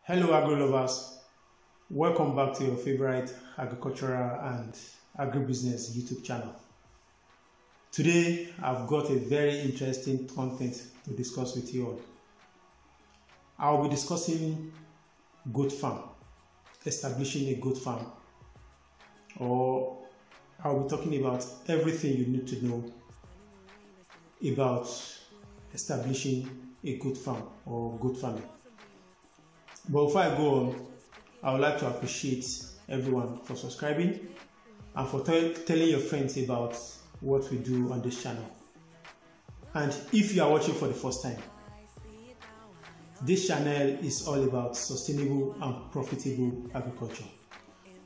Hello agro lovers, welcome back to your favorite agricultural and agribusiness YouTube channel. Today I've got a very interesting content to discuss with you all. I'll be discussing goat farm, establishing a goat farm, or I'll be talking about everything you need to know about establishing a goat farm or goat farming. But before I go on, I would like to appreciate everyone for subscribing and for telling your friends about what we do on this channel. And if you are watching for the first time, this channel is all about sustainable and profitable agriculture.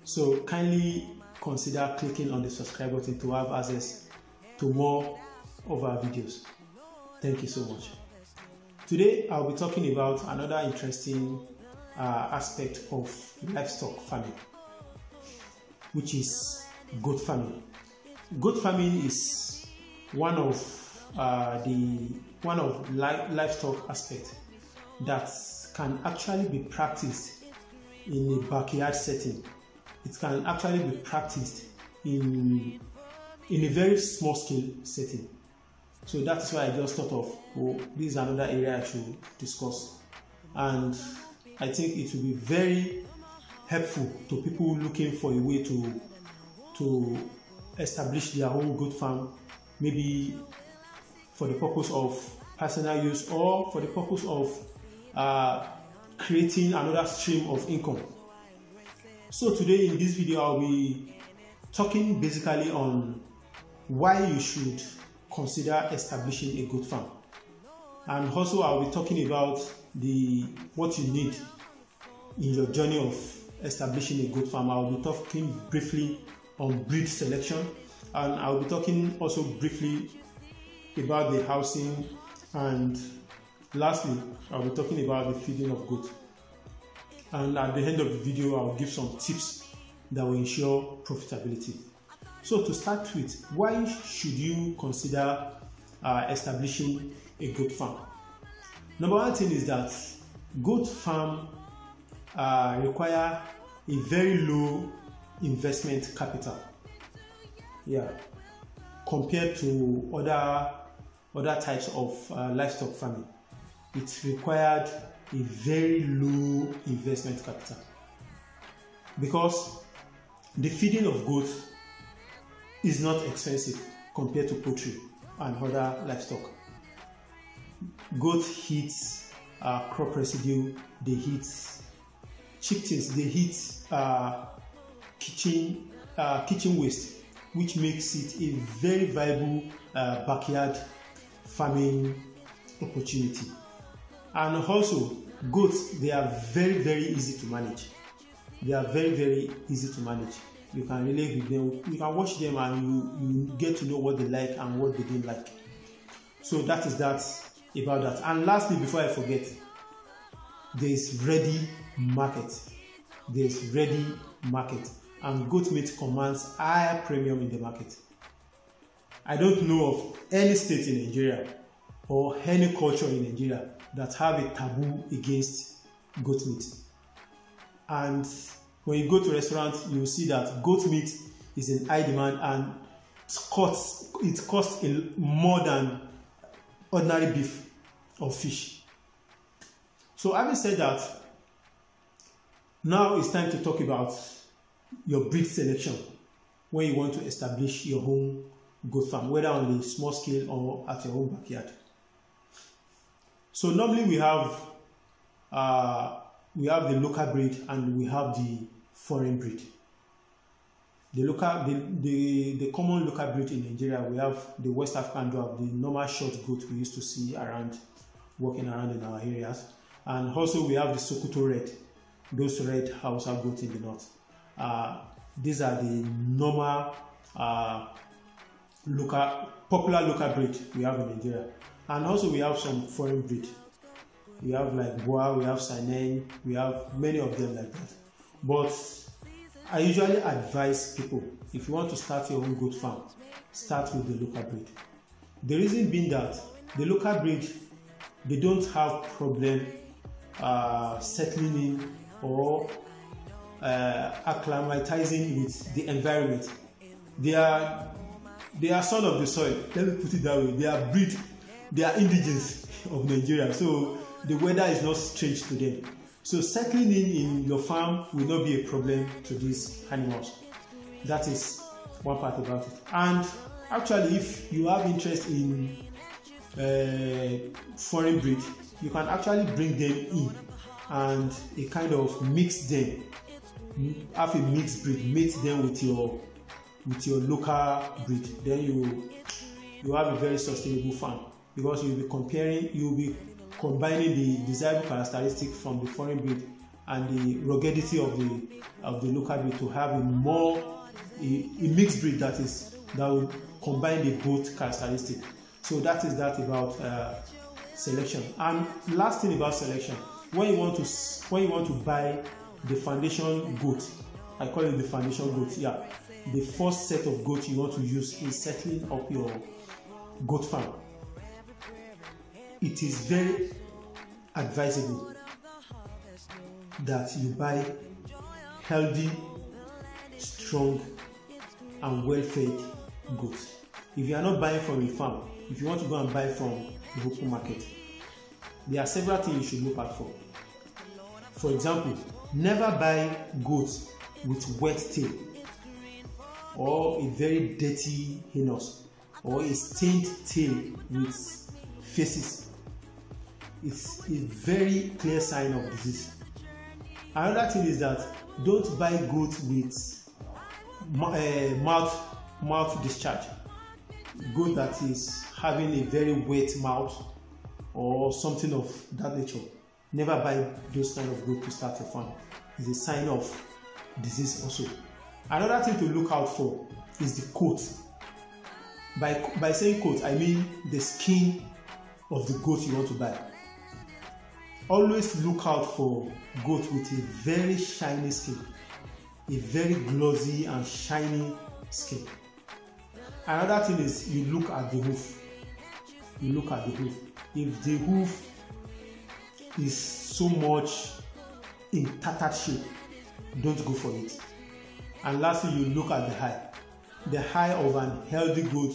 So kindly consider clicking on the subscribe button to have access to more of our videos. Thank you so much. Today I'll be talking about another interesting aspect of livestock farming, which is goat farming. Goat farming is one of livestock aspects that can actually be practiced in a backyard setting. It can actually be practiced in a very small scale setting. So that is why I just thought of, oh, this is another area I should discuss. And I think it will be very helpful to people looking for a way to establish their own goat farm, maybe for the purpose of personal use or for the purpose of creating another stream of income. So today in this video I'll be talking basically on why you should consider establishing a goat farm, and also I'll be talking about what you need in your journey of establishing a goat farm. I'll be talking briefly on breed selection, and I'll be talking also briefly about the housing, and lastly I'll be talking about the feeding of goat. And at the end of the video I'll give some tips that will ensure profitability. So to start with, why should you consider establishing a goat farm? Number one thing is that goat farm require a very low investment capital, compared to other types of livestock farming. It required a very low investment capital because the feeding of goats is not expensive compared to poultry and other livestock. Goat eats crop residue, they eat chickens, they eat kitchen waste, which makes it a very viable backyard farming opportunity. And also goats, they are very, very easy to manage. They are very, very easy to manage. You can relate with them, you can watch them, and you get to know what they like and what they don't like. So that is that about that. And lastly, before I forget, there is ready market. There is ready market, and goat meat commands higher premium in the market. I don't know of any state in Nigeria or any culture in Nigeria that have a taboo against goat meat. And when you go to restaurants, you will see that goat meat is in high demand, and it costs more than ordinary beef or fish. So having said that, now it's time to talk about your breed selection when you want to establish your own goat farm, whether on a small scale or at your own backyard. So normally we have the local breed and we have the foreign breed. The common local breed in Nigeria, we have the West African dwarf, the normal short goat we used to see walking around in our areas, and also we have the Sokoto red, those red Hausa goats in the north. These are the normal popular local breed we have in Nigeria. And also we have some foreign breed. We have like Boa, we have Sainen, we have many of them like that. But I usually advise people, if you want to start your own goat farm, start with the local breed. The reason being that the local breed, they don't have problem settling in or acclimatizing with the environment. They are son of the soil. Let me put it that way. They are indigenous of Nigeria, so the weather is not strange to them. So settling in your farm will not be a problem to these animals. That is one part about it. And actually, if you have interest in foreign breed, you can actually bring them in and a kind of mix them, have a mixed breed, mate them with your local breed. Then you have a very sustainable farm, because you'll be combining the desirable characteristic from the foreign breed and the ruggedity of the local breed to have a mixed breed that will combine the both characteristics. So that is that about selection. And last thing about selection, when you want to buy the foundation goat, I call it the foundation goat. Yeah, the first set of goats you want to use in settling up your goat farm. It is very advisable that you buy healthy, strong, and well-fed goats. If you are not buying from a farm, if you want to go and buy from the open market, there are several things you should look out for. For example, never buy goats with wet tail, or a very dirty anus, or a stained tail with faces. It's a very clear sign of disease. Another thing is that don't buy goats with mouth discharge. Goat that is having a very wet mouth or something of that nature. Never buy those kind of goat to start your farm. It's a sign of disease also. Another thing to look out for is the coat. By saying coat, I mean the skin of the goat you want to buy. Always look out for goat with a very shiny skin, a very glossy and shiny skin. Another thing is you look at the hoof. You look at the hoof. If the hoof is so much in tattered shape, don't go for it. And lastly, you look at the eye. The eye of an healthy goat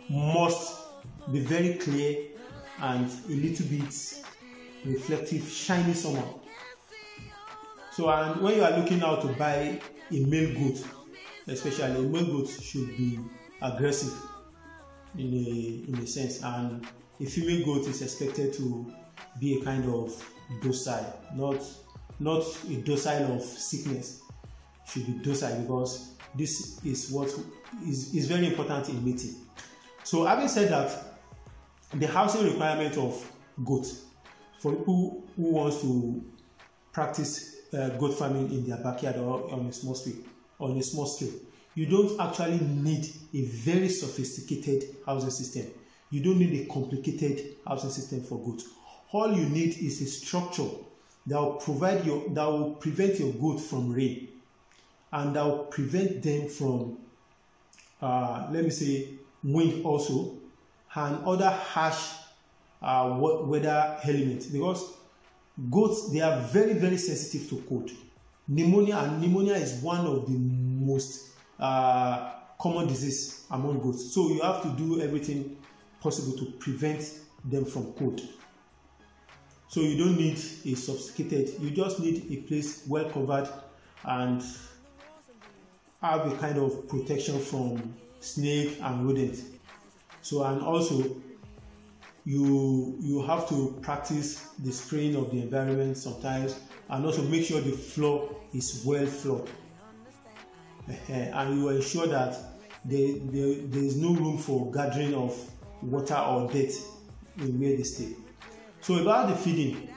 must be very clear and a little bit reflective, shiny somehow. So, and when you are looking out to buy a male goat, especially a male goat should be aggressive in a sense, and a female goat is expected to be a kind of docile, not a docile of sickness. Should be docile, because this is what is very important in mating. So having said that, the housing requirement of goat for people who wants to practice goat farming in their backyard or on a small scale, you don't actually need a very sophisticated housing system. You don't need a complicated housing system for goats. All you need is a structure that will prevent your goat from rain, and that will prevent them from, let me say, wind also, and other harsh weather elements. Because goats, they are very, very sensitive to cold. Pneumonia is one of the most common disease among goats. So you have to do everything possible to prevent them from cold. So you don't need a sophisticated, you just need a place well covered and have a kind of protection from snake and rodent. So, and also you have to practice the spraying of the environment sometimes, and also make sure the floor is well floored, and you ensure that there is no room for gathering of water or dirt in where they stay. So about the feeding,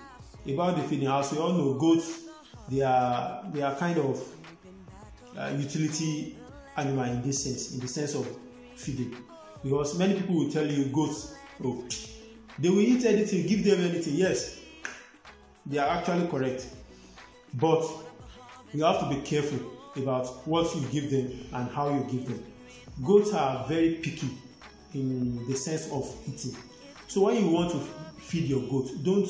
as we all know, goats, they are kind of utility animal in this sense, in the sense of feeding. Because many people will tell you goats, oh, they will eat anything, give them anything. Yes, they are actually correct, but you have to be careful about what you give them and how you give them. Goats are very picky in the sense of eating. So when you want to feed your goat, don't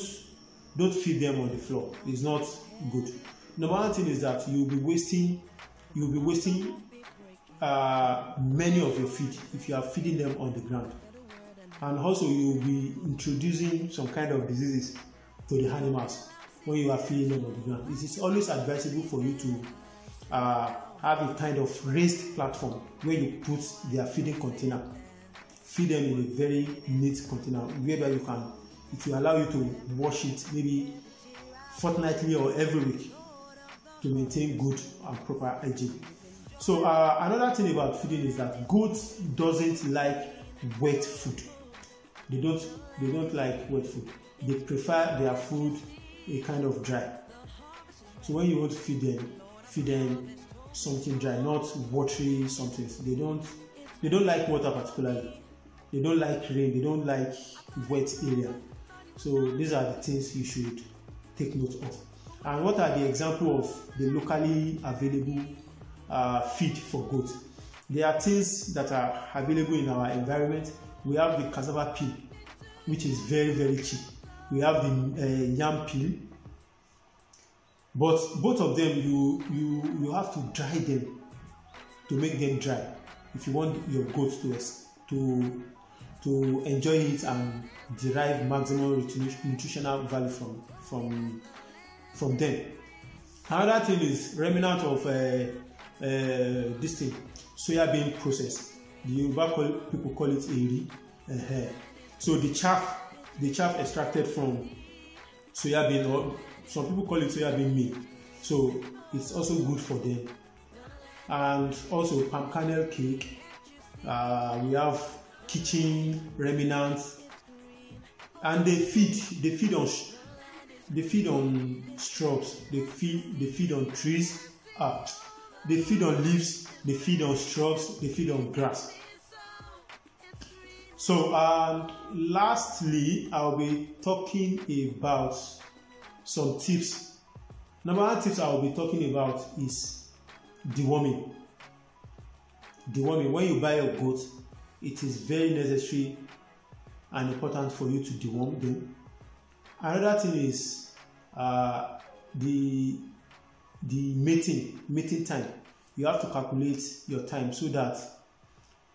don't feed them on the floor. It's not good. Number one thing is that you'll be wasting many of your feed if you are feeding them on the ground, and also you'll be introducing some kind of diseases to the animals when you are feeding them on the ground. It is always advisable for you to have a kind of raised platform where you put their feeding container. Feed them in a very neat container whereby you can, it will allow you to wash it maybe fortnightly or every week to maintain good and proper hygiene. So another thing about feeding is that goats doesn't like wet food. They don't like wet food. They prefer their food a kind of dry. So when you want to feed them something dry, not watery something. They don't like water particularly. They don't like rain. They don't like wet area. So these are the things you should take note of. And what are the examples of the locally available feed for goats? There are things that are available in our environment. We have the cassava peel, which is very, very cheap. We have the yam peel, but both of them you have to dry them to make them dry if you want your goats to enjoy it and derive maximum nutritional value from them. Another thing is remnant of this thing, soya bean process. The Yoruba people call it eri. So the chaff extracted from soya bean, or some people call it soya bean meal. So it's also good for them. And also palm kernel cake. We have kitchen remnants, and they feed on shrubs. They feed on trees. They feed on leaves. They feed on shrubs. They feed on grass. So lastly, I'll be talking about some tips. Number one tips I will be talking about is deworming. Deworming. When you buy a goat, it is very necessary and important for you to deworm them. Another thing is the mating time. You have to calculate your time so that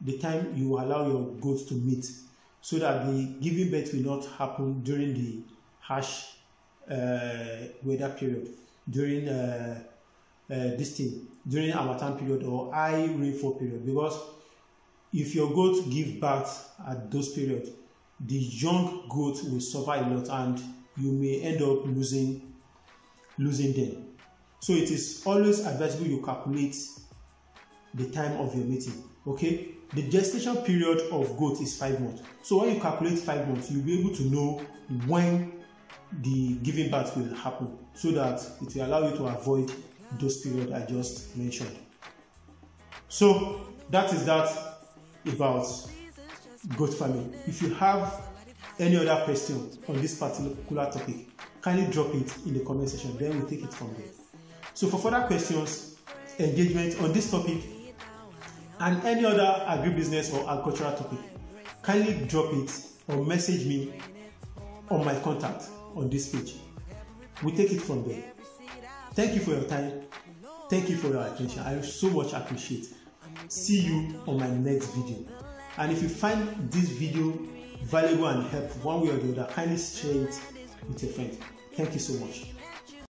the time you allow your goats to mate, so that the giving birth will not happen during the harsh weather period, during during harmattan period or high rainfall period. Because if your goats give birth at those periods, the young goats will suffer a lot and you may end up losing them. So it is always advisable you calculate the time of your mating. Okay, the gestation period of goat is 5 months. So when you calculate 5 months, you'll be able to know when the giving birth will happen, so that it will allow you to avoid those periods I just mentioned. So that is that about goat farming. If you have any other question on this particular topic, kindly drop it in the comment section, then we'll take it from there. So for further questions, engagement on this topic and any other agribusiness or agricultural topic, kindly drop it or message me on my contact on this page. We take it from there. Thank you for your time. Thank you for your attention. I so much appreciate. See you on my next video. And if you find this video valuable and helpful one way or the other, kindly share it with a friend. Thank you so much.